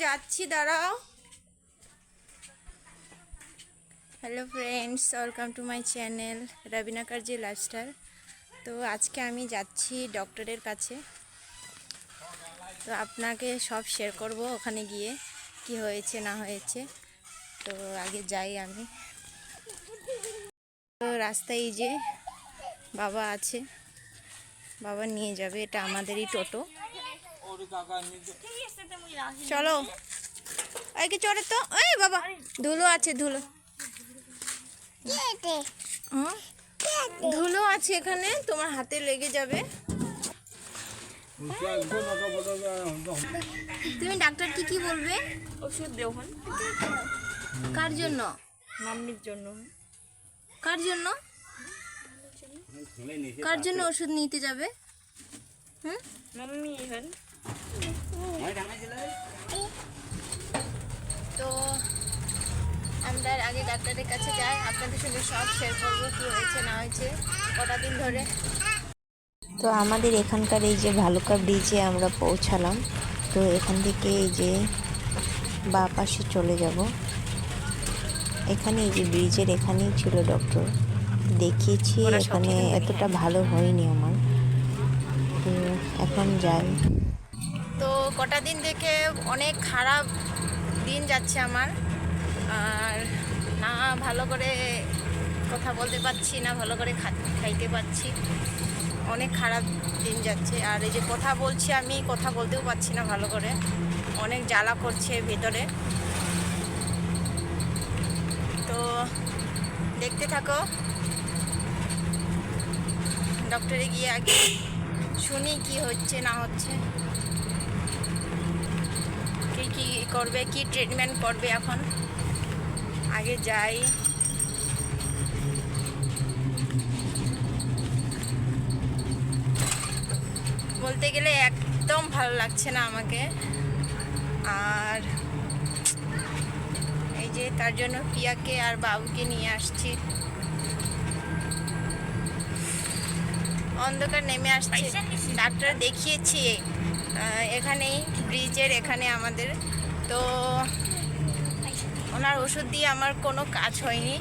যাচ্ছি, দাঁড়াও। Hello friends, welcome to my channel Raveena Karji lifestyle. তো আজকে আমি যাচ্ছি ডক্টরের কাছে। তো আপনাকে সব শেয়ার করব ওখানে গিয়ে কি হয়েছে না হয়েছে। তো আগে যাই আমি। তো রাস্তায় এই যে বাবা আছে, বাবা নিয়ে যাবে। এটা আমাদেরই টোটো। চলো আগে চড়ে তো। এই বাবা, ধুলো আছে, ধুলো ধুলো আছে এখানে, তোমার হাতে লেগে যাবে। তুমি ডাক্তারকে কি বলবে? ওষুধ দেও। কার জন্য? মাম্মির জন্য। কার জন্য? কার জন্য ওষুধ নিতে যাবে? মাম্মি হন। তো আমরা আগে ডাক্তারের কাছে যাই, আপনাদের সঙ্গে সব শেয়ার করবো কি হয়েছে না হয়েছে, কটা দিন ধরে। তো আমাদের এখানকার এই যে ভালুকা ব্রিজে আমরা পৌঁছালাম। তো এখান থেকে এই যে বাঁ পাশে চলে যাব। এখানে এই যে ব্রিজের এখানেই ছিল ডক্টর, দেখিয়েছি। এখানে এতটা ভালো হয়নি আমার, তো এখন যাই। তো কটা দিন থেকে অনেক খারাপ দিন যাচ্ছে আমার, আর না ভালো করে কথা বলতে পারছি, না ভালো করে খাইতে পারছি। অনেক খারাপ দিন যাচ্ছে। আর এই যে কথা বলছি, আমি কথা বলতেও পারছি না ভালো করে, অনেক জ্বালা করছে ভেতরে। তো দেখতে থাকো, ডক্টরে গিয়ে আগে শুনি কি হচ্ছে না হচ্ছে, কি করবে, কি ট্রিটমেন্ট করবে এখন। আগে যাই। বলতে গেলে একদম ভালো লাগছে না আমাকে। আর এই যে তার জন্য পিয়াকে আর বাবুকে নিয়ে আসছি। অন্ধকার নেমে আসছে। ডাক্তার দেখিয়েছি এখানেই ব্রিজের এখানে আমাদের। তো ওনার ওষুধ দিয়ে আমার কোনো কাজ হয়নি।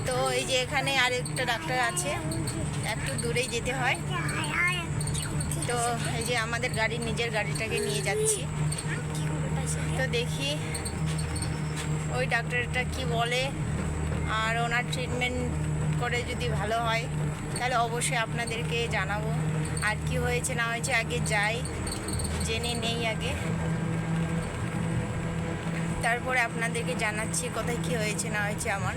তো এই যে এখানে আরেকটা ডাক্তার আছে, একটু দূরেই যেতে হয়। তো এই যে আমাদের গাড়ি, নিজের গাড়িটাকে নিয়ে যাচ্ছি। তো দেখি ওই ডাক্তারটা কি বলে, আর ওনার ট্রিটমেন্ট করে যদি ভালো হয় তাহলে অবশ্যই আপনাদেরকে জানাবো। আর কি হয়েছে না হয়েছে আগে যাই, জেনে নেই আগে, তারপরে আপনাদেরকে জানাচ্ছি কোথায় কি হয়েছে না হয়েছে আমার।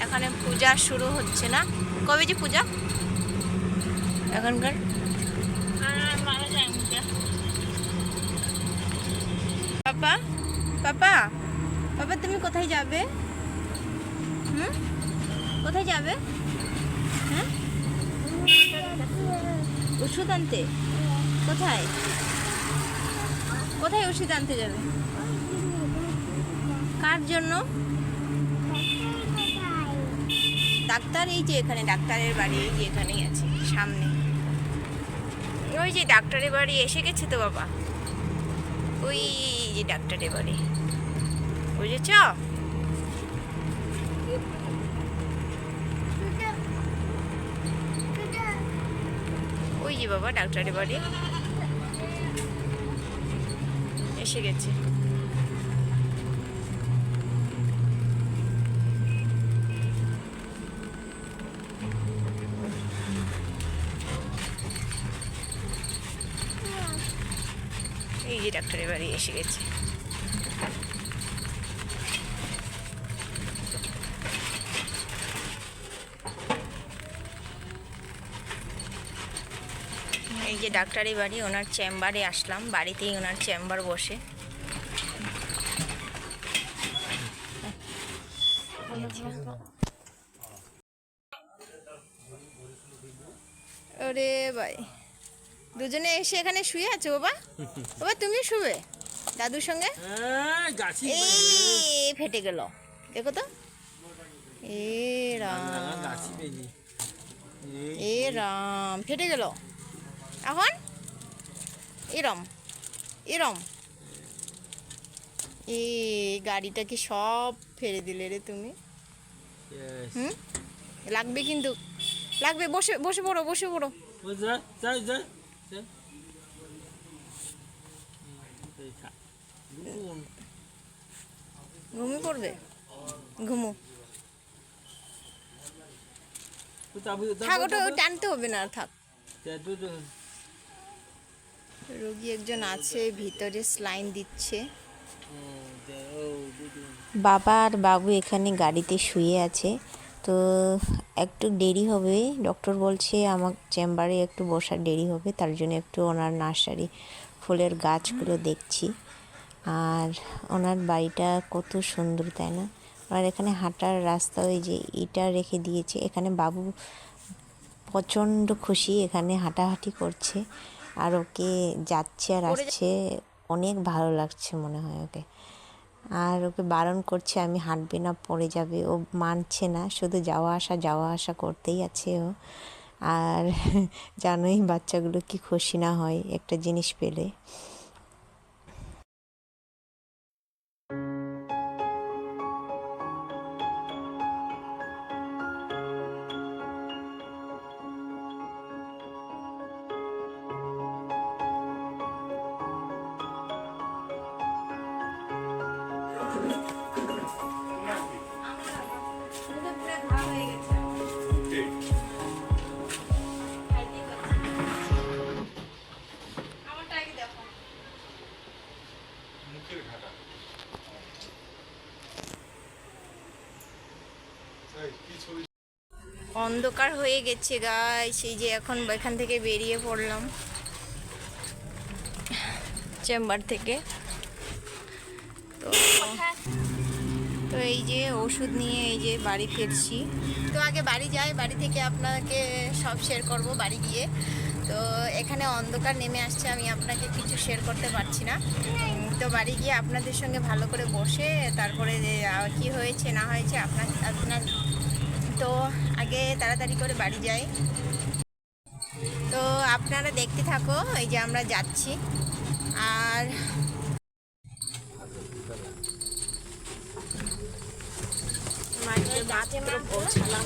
এখানে পূজা শুরু হচ্ছে না? কবে যে পূজা এখনকার? পাপা পাপা পাপা, তুমি কোথায় যাবে? কোথায় যাবে? হ্যাঁ, ওষুধ আনতে? কোথায় কোথায় ওষুধ আনতে যাবে? কার জন্য? ডাক্তার এই যে এখানে, ডাক্তারের বাড়ি এই যে এখানেই আছে সামনে। ওই যে ডাক্তারের বাড়ি এসে গেছে তো বাবা, ওই যে ডাক্তারের বাড়ি, বুঝেছ? ওই যে বাবা ডাক্তারের বাড়ি এসে গেছে। এই যে ডাক্তারের বাড়ি এসে গেছে। এই যে ডাক্তারের বাড়ি, ওনার চেম্বারে আসলাম। বাড়িতেই ওনার চেম্বার বসে। ওরে ভাই, দুজনে এসে এখানে শুয়ে আছে। বাবা বাবা, তুমি শুবে দাদুর সঙ্গে? এই ফেটে গেল, দেখো তো। এ রাম, এ রাম, ফেটে গেল। এখন এরম এরম এ গাড়িটাকে সব ফেলে দিলে রে তুমি। Yes. হুম, লাগবে কিন্তু, লাগবে। বসে বসে পড়ো, বসে পড়ো। What's that? Say. Say. Dukun. ঘুমিয়ে পড়বে, ঘুমো। থাক, ওটা টানতে হবে না, থাক। রোগী একজন আছে ভিতরে, স্লাইন দিচ্ছে। বাবা আর বাবু এখানে গাড়িতে শুয়ে আছে। তো একটু দেরি হবে, ডক্টর বলছে আমার চেম্বারে একটু বসার দেরি হবে, তার জন্য একটু ওনার নার্সারি ফুলের গাছগুলো দেখছি। আর ওনার বাড়িটা কত সুন্দর, তাই না? আর এখানে হাঁটার রাস্তা, ওই যে ইটা রেখে দিয়েছে। এখানে বাবু প্রচণ্ড খুশি, এখানে হাঁটাহাঁটি করছে আর ওকে যাচ্ছে আর আসছে, অনেক ভালো লাগছে মনে হয় ওকে। আর ওকে বারণ করছে আমি হাঁটবে না, পড়ে যাবে, ও মানছে না, শুধু যাওয়া আসা করতেই আছে ও। আর জানোই বাচ্চাগুলো কি খুশি না হয় একটা জিনিস পেলে। অন্ধকার হয়ে গেছে গাইস, এই যে এখন এখান থেকে বেরিয়ে পড়লাম চেম্বার থেকে। তো তো এই যে ওষুধ নিয়ে এই যে বাড়ি ফিরছি। তো আগে বাড়ি যাই, বাড়ি থেকে আপনাকে সব শেয়ার করব বাড়ি গিয়ে। তো এখানে অন্ধকার নেমে আসছে, আমি আপনাকে কিছু শেয়ার করতে পারছি না। তো বাড়ি গিয়ে আপনাদের সঙ্গে ভালো করে বসে তারপরে কি হয়েছে না হয়েছে আপনার তো আগে তাড়াতাড়ি করে বাড়ি যাই। তো আপনারা দেখতে থাকো, এই যে আমরা যাচ্ছি। আর মাত্র পৌঁছালাম।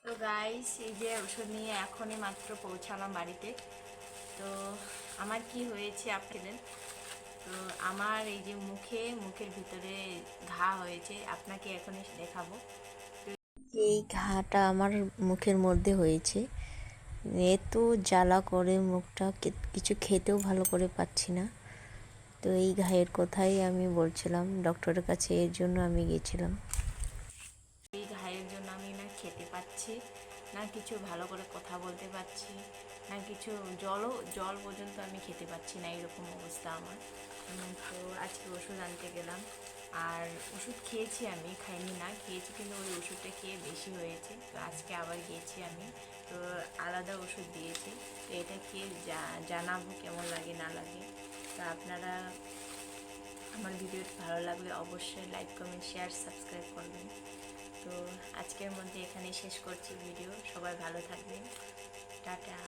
তো গাইস, এই যে ওষুধ নিয়ে এখনই মাত্র পৌঁছালাম বাড়িতে। তো আমার কি হয়েছে আপনাদের, তো আমার এই যে মুখের ভিতরে ঘা হয়েছে, আপনাকে এখনই দেখাবো। এই ঘাটা আমার মুখের মধ্যে হয়েছে, এত জ্বালা করে মুখটা, কিছু খেতেও ভালো করে পাচ্ছি না। তো এই ঘায়ের কথাই আমি বলছিলাম ডক্টরের কাছে, এর জন্য আমি গেছিলাম। এই ঘায়ের জন্য আমি না খেতে পাচ্ছি না, কিছু ভালো করে কথা বলতে পারছি না, কিছু জল পর্যন্ত আমি খেতে পাচ্ছি না, এরকম অবস্থা আমার। তো আজকে ওষুধ আনতে গেলাম, আর ওষুধ খেয়েছি, আমি খাইনি না, খেয়েছি, কিন্তু ওই ওষুধটা খেয়ে বেশি হয়েছে। তো আজকে আবার গিয়েছি আমি, তো আলাদা ওষুধ দিয়েছি। তো এটা খেয়ে জানাবো কেমন লাগে না লাগে। তো আপনারা আমার ভিডিওটি ভালো লাগলে অবশ্যই লাইক, কমেন্ট, শেয়ার, সাবস্ক্রাইব করবেন। তো আজকের মধ্যে এখানেই শেষ করছি ভিডিও। সবাই ভালো থাকবেন, টাটা।